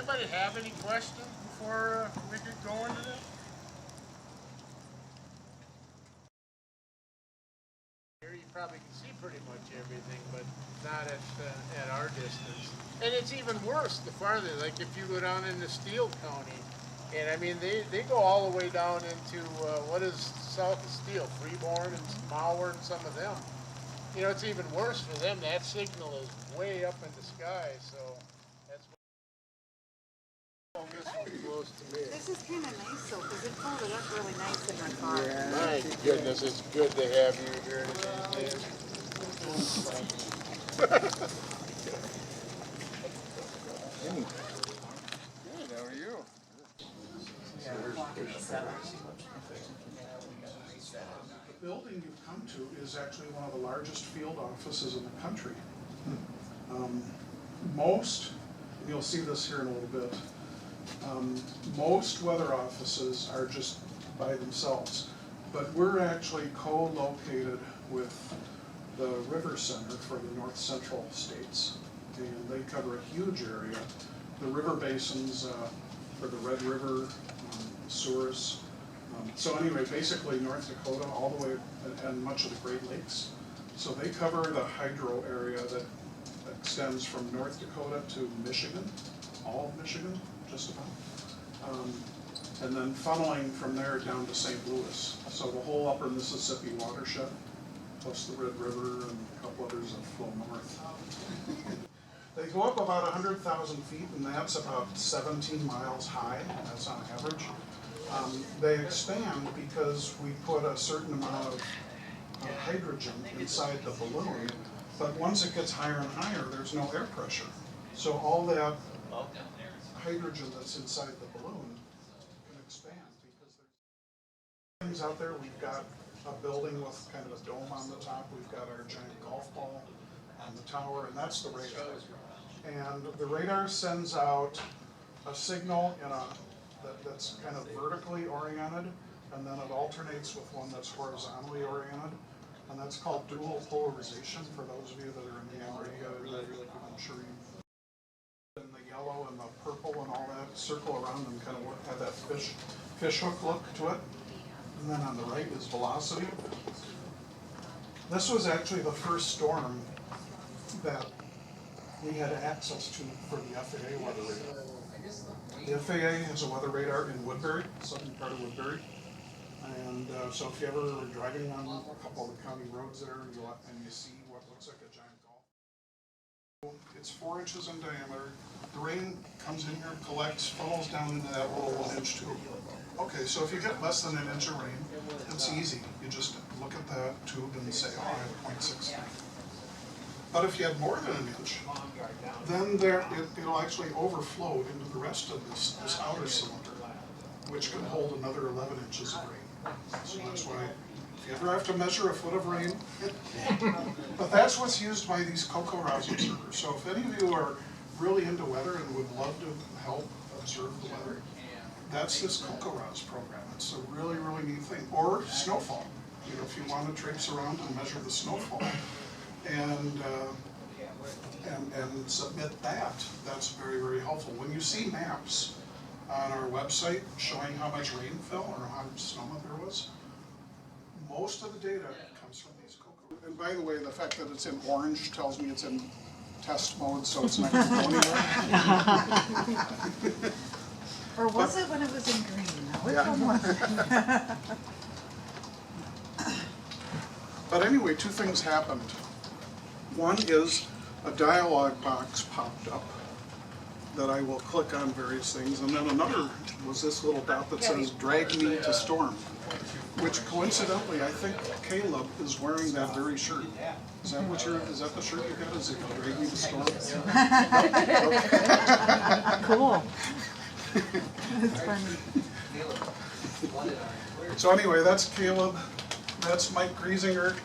anybody have any questions before we get going to this? Here you probably can see pretty much everything, but not at our distance. And it's even worse the farther, like if you go down into Steele County, and I mean they go all the way down into what is south of Steele, Freeborn and Mower and some of them. You know, it's even worse for them. That signal is way up in the sky, so that's why this one's close to me. This is kind of nice though, because it folded up really nice in my car. Yeah. My goodness, it's good to have you here today. Good, how are you? The building you've come to is actually one of the largest field offices in the country. Most, you'll see this here in a little bit, most weather offices are just by themselves, but we're actually co-located with the River Center for the North Central states, and they cover a huge area. The river basins for the Red River, Souris. So anyway, basically North Dakota all the way, and much of the Great Lakes. So they cover the hydro area that extends from North Dakota to Michigan, all of Michigan, just about. And then funneling from there down to St. Louis. So the whole upper Mississippi watershed, plus the Red River and a couple others that flow north. They go up about 100,000 feet, and that's about 17 miles high, that's on average. They expand because we put a certain amount of hydrogen inside the balloon, but once it gets higher and higher, there's no air pressure. So all that hydrogen that's inside the balloon can expand because there's things out there. We've got a building with kind of a dome on the top. We've got our giant golf ball on the tower, and that's the radar. And the radar sends out a signal in that's kind of vertically oriented, and then it alternates with one that's horizontally oriented, and that's called dual polarization for those of you that are in the area. I'm sure you. And the yellow and the purple and all that circle around and kind of have that fish hook look to it. And then on the right is velocity. This was actually the first storm that we had access to for the FAA weather radar. The FAA has a weather radar in Woodbury, southern part of Woodbury. And so if you ever are driving on a couple of the county roads there and you see what looks like a giant golf. It's 4 inches in diameter. The rain comes in here, collects, funnels down into that little 1-inch tube. Okay, so if you get less than 1 inch of rain, it's easy. You just look at that tube and say, oh, I have 0.6. But if you have more than 1 inch, then it'll actually overflow into the rest of this outer cylinder, which can hold another 11 inches of rain. So that's why, if you ever have to measure a foot of rain, but that's what's used by these CoCoRaHS observers. So if any of you are really into weather and would love to help observe the weather, that's this CoCoRaHS program. It's a really, really neat thing. Or snowfall. You know, if you want to traipse around and measure the snowfall and submit that, that's very, very helpful. When you see maps on our website showing how much rain fell or how much snow there was, most of the data comes from these CoCoRaHS. And by the way, the fact that it's in orange tells me it's in test mode, so it's not going to go anywhere. Or was it when it was in green? Which one was it? But anyway, 2 things happened. One is a dialog box popped up that I will click on various things, and then another was this little dot that says "Drag Me to Storm," which coincidentally I think Caleb is wearing that very shirt. Is that is that the shirt you got? Is it "Drag Me to Storm"? Cool. That's funny. So anyway, that's Caleb. That's Mike Griesinger.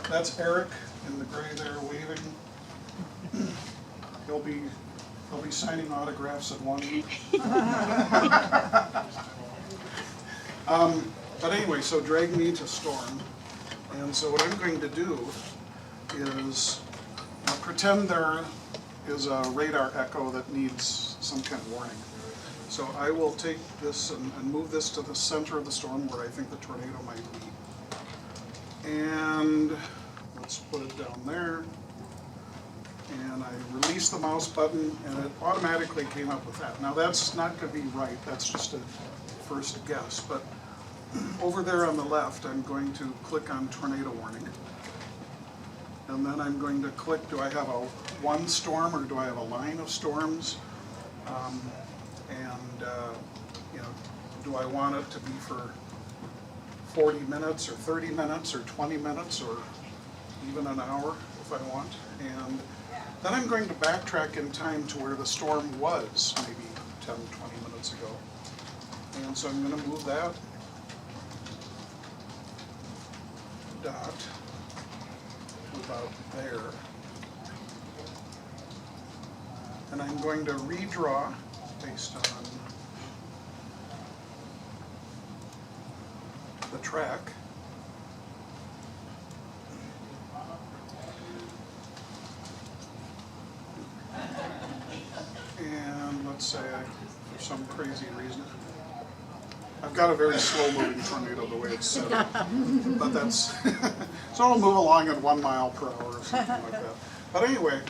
That's Eric in the gray there waving. He'll be signing autographs at one. But anyway, so drag me to storm. And so what I'm going to do is pretend there is a radar echo that needs some kind of warning. So I will take this and move this to the center of the storm where I think the tornado might be. And let's put it down there. And I release the mouse button and it automatically came up with that. Now that's not going to be right, that's just a first guess. But over there on the left, I'm going to click on tornado warning. And then I'm going to click, do I have a one storm or do I have a line of storms? You know, do I want it to be for 40 minutes or 30 minutes or 20 minutes or even an hour if I want? And then I'm going to backtrack in time to where the storm was maybe 10, 20 minutes ago. And so I'm going to move that dot about there. And I'm going to redraw based on the track. And let's say for some crazy reason, I've got a very slow moving tornado the way it's set up, but that's, so it'll move along at 1 mile per hour or something like that. But anyway,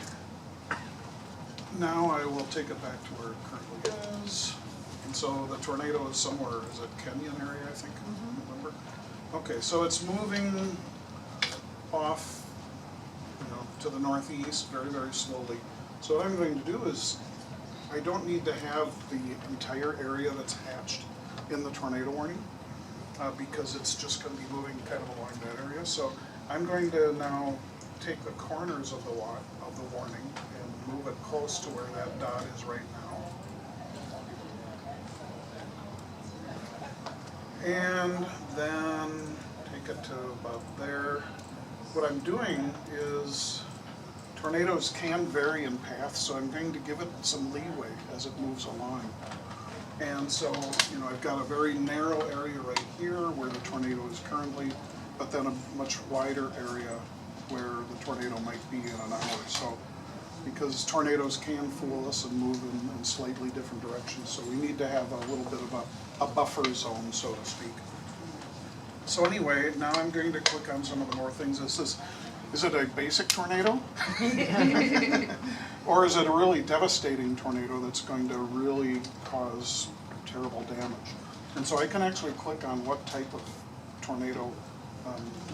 now I will take it back to where it currently is. And so the tornado is somewhere, is it Kenyon area, I think, remember? Okay, so it's moving off, you know, to the northeast very, very slowly. So what I'm going to do is, I don't need to have the entire area that's hatched in the tornado warning because it's just going to be moving kind of along that area. So I'm going to now take the corners of the warning and move it close to where that dot is right now. And then take it to about there. What I'm doing is tornadoes can vary in path, so I'm going to give it some leeway as it moves along. And so, you know, I've got a very narrow area right here where the tornado is currently, but then a much wider area where the tornado might be in an hour. So, because tornadoes can fool us and move in slightly different directions, so we need to have a little bit of a buffer zone, so to speak. So anyway, now I'm going to click on some of the more things. Is it a basic tornado? Or is it a really devastating tornado that's going to really cause terrible damage? And so I can actually click on what type of tornado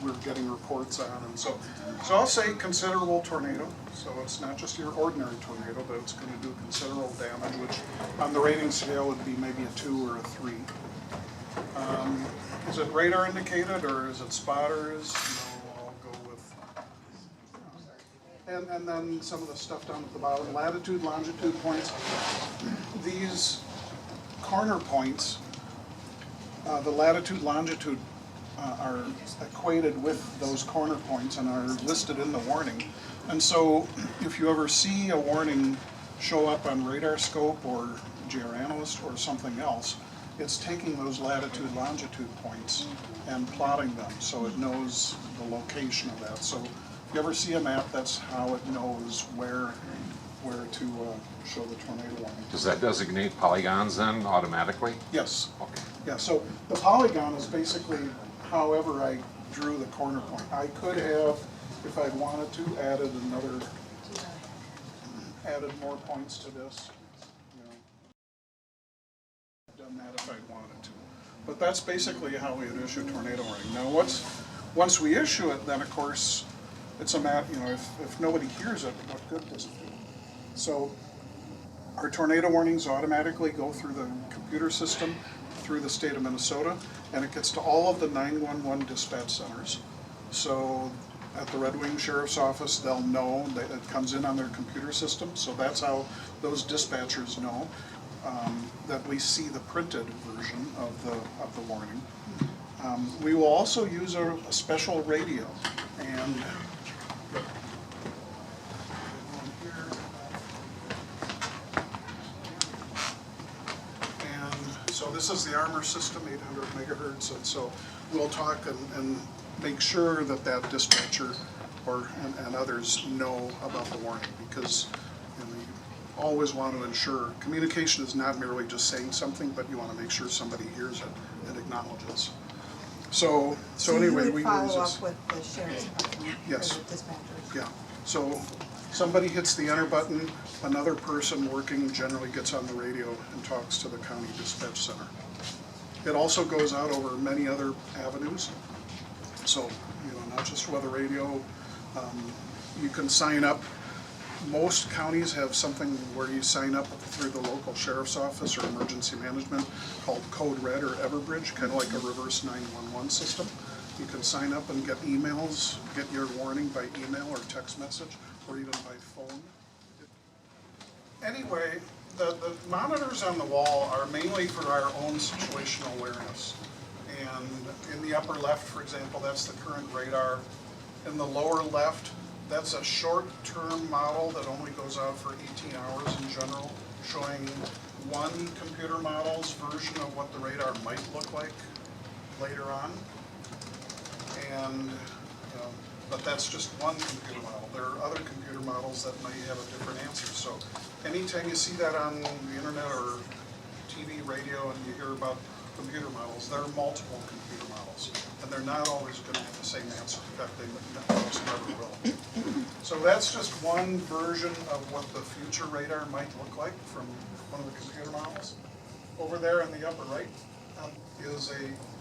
we're getting reports on. And so I'll say considerable tornado. So it's not just your ordinary tornado, but it's going to do considerable damage, which on the rating scale would be maybe a 2 or a 3. Is it radar indicated or is it spotters? And then some of the stuff down at the bottom, latitude, longitude points. These corner points, the latitude, longitude are equated with those corner points and are listed in the warning. And so if you ever see a warning show up on radar scope or GR Analyst or something else, it's taking those latitude, longitude points and plotting them so it knows the location of that. So if you ever see a map, that's how it knows where to show the tornado warning. Does that designate polygons then automatically? Yes. Okay. Yeah, so the polygon is basically however I drew the corner point. I could have, if I wanted to, added more points to this. You know, done that if I wanted to. But that's basically how we would issue tornado warning. Now, once we issue it, then of course, it's a matter, you know, if nobody hears it, what good does it do? So our tornado warnings automatically go through the computer system through the state of Minnesota, and it gets to all of the 911 dispatch centers. So at the Red Wing Sheriff's Office, they'll know that it comes in on their computer system, so that's how those dispatchers know that we see the printed version of the warning. We will also use a special radio, and so this is the Armor system, 800 megahertz, and so we'll talk and make sure that that dispatcher and others know about the warning, because always want to ensure communication is not merely just saying something, but you want to make sure somebody hears it and acknowledges. So anyway, we you would use follow this. up with the sheriff's department Yes. or the dispatchers? Yeah, so somebody hits the enter button, another person working generally gets on the radio and talks to the county dispatch center. It also goes out over many other avenues. So, not just weather radio, you can sign up. Most counties have something where you sign up through the local sheriff's office or emergency management called Code Red or Everbridge, kind of like a reverse 911 system. You can sign up and get emails, get your warning by email or text message, or even by phone. Anyway, the monitors on the wall are mainly for our own situational awareness. And in the upper left, for example, that's the current radar. In the lower left, that's a short-term model that only goes out for 18 hours in general, showing one computer model's version of what the radar might look like later on. And, but that's just one computer model. There are other computer models that may have a different answer. So anytime you see that on the internet or TV, radio, and you hear about computer models, there are multiple computer models, and they're not always going to have the same answer. In fact, they most never will. So that's just one version of what the future radar might look like from one of the computer models. Over there in the upper right is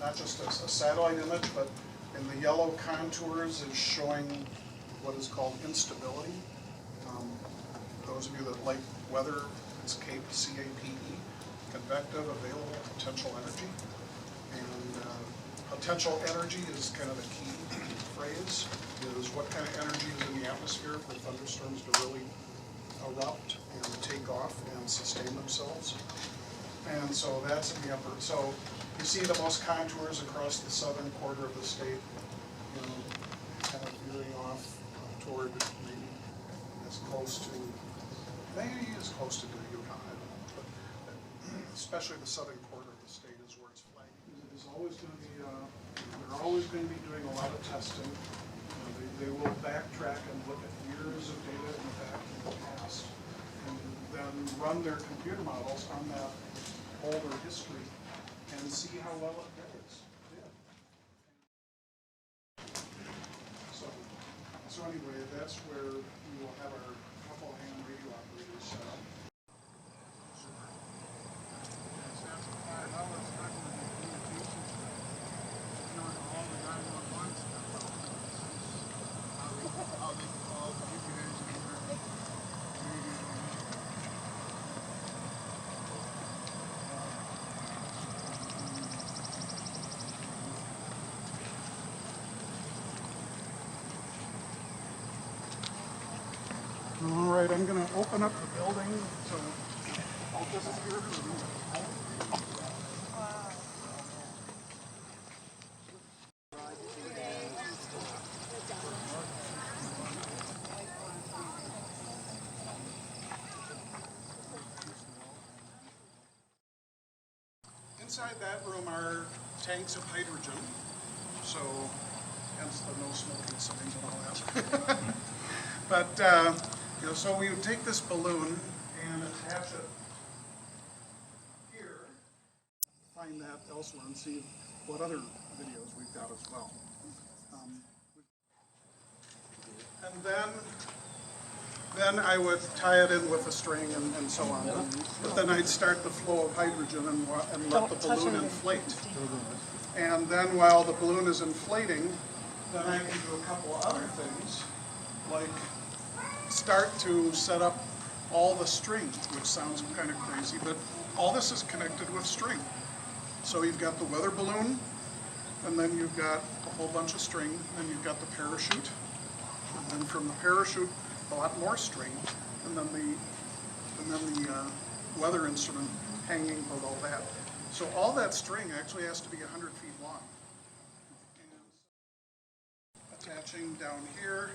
not just a satellite image, but in the yellow contours is showing what is called instability. Those of you that like weather, it's CAPE, C-A-P-E. Convective, available, potential energy. And potential energy is kind of the key phrase, is what kind of energy is in the atmosphere for thunderstorms to really erupt and take off and sustain themselves. And so that's in the upper. So you see the most contours across the southern quarter of the state, kind of veering off toward maybe as close to Goodhue County. Especially the southern quarter of the state is where it's flagging. There's always going to be, they're always going to be doing a lot of testing. They will backtrack and look at years of data in the back in the past, and then run their computer models on that older history and see how well it varies. Yeah. So anyway, that's where we will have our couple hand radio operators set up. All right, I'm going to open up the building, so I'll disappear for a minute. Inside that room are tanks of hydrogen, so hence the no smoking signs and all that. But so we would take this balloon and attach it here, find that elsewhere and see what other videos we've got as well. And then I would tie it in with a string and so on. But then I'd start the flow of hydrogen and let the balloon inflate. And then while the balloon is inflating, then I can do a couple of other things, like start to set up all the string, which sounds kind of crazy, but all this is connected with string. So you've got the weather balloon, and then you've got a whole bunch of string, then you've got the parachute, and then from the parachute, a lot more string, and then the weather instrument hanging below that. So all that string actually has to be 100 feet long. And attaching down here,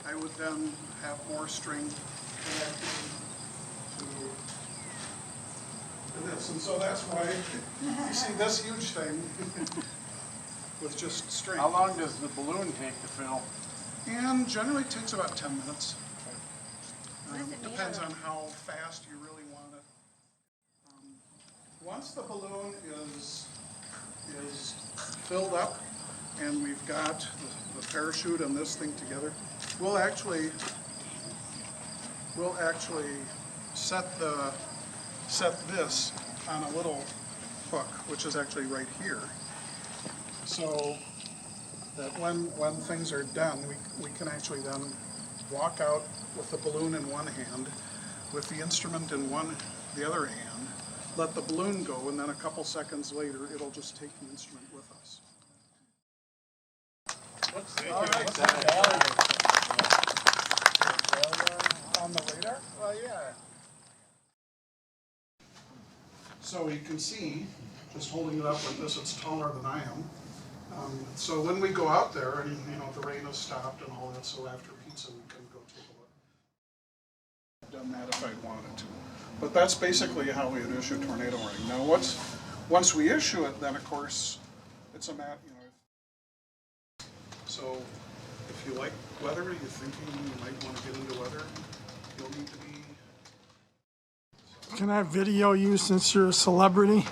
I would then have more string connecting to this. And so that's why you see this huge thing with just string. How long does the balloon take to fill? And generally it takes about 10 minutes. Depends on how fast you really want it. Once the balloon is filled up and we've got the parachute and this thing together, we'll actually set this on a little hook, which is actually right here, so that when things are done, we can actually then walk out with the balloon in one hand, with the instrument in the other hand, let the balloon go, and then a couple seconds later, it'll just take the instrument with us. All right, On the radar? well, yeah. So you can see, just holding it up like this, it's taller than I am. So when we go out there, and the rain has stopped and all that, so after pizza we can go take a look. I've done that if I wanted to. But that's basically how we would issue tornado warning. Now once we issue it, then of course, it's a matter, So if you like weather, you're thinking you might want to get into weather, you'll need to be. Can I video you since you're a celebrity? You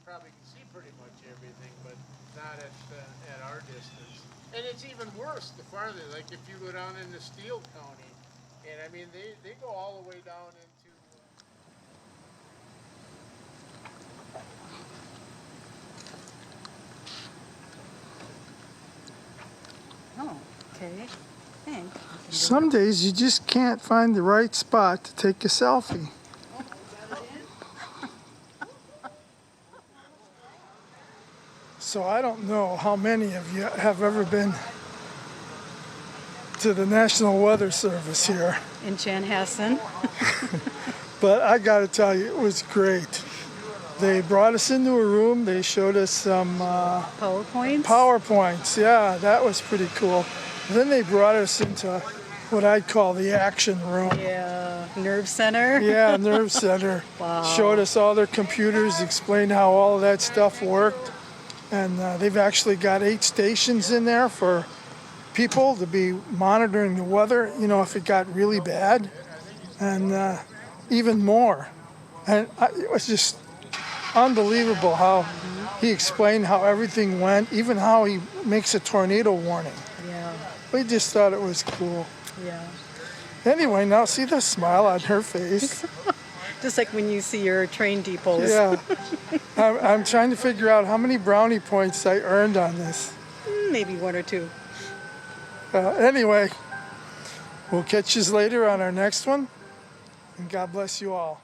probably can see pretty much everything, but not at our distance. And it's even worse the farther, like if you go down into Steele County, and I mean, they go all the way down into... Oh, okay. Thanks. Some days you just can't find the right spot to take a selfie. So I don't know how many of you have ever been to the National Weather Service here, In Chanhassen. but I gotta tell you, it was great. They brought us into a room, they showed us some PowerPoints. Yeah, that was pretty cool. Then they brought us into what I'd call the action room. Yeah, nerve center. Yeah, nerve center. Wow. Showed us all their computers, explained how all of that stuff worked. And they've actually got 8 stations in there for people to be monitoring the weather, if it got really bad, and even more. And it was just unbelievable how he explained how everything went, even how he makes a tornado warning. Yeah, We just thought it was cool. yeah. Anyway, now see the smile on her face. Just like when you see your train depots. Yeah. I'm trying to figure out how many brownie points I earned on this. Maybe 1 or 2. Anyway, we'll catch you later on our next one. And God bless you all.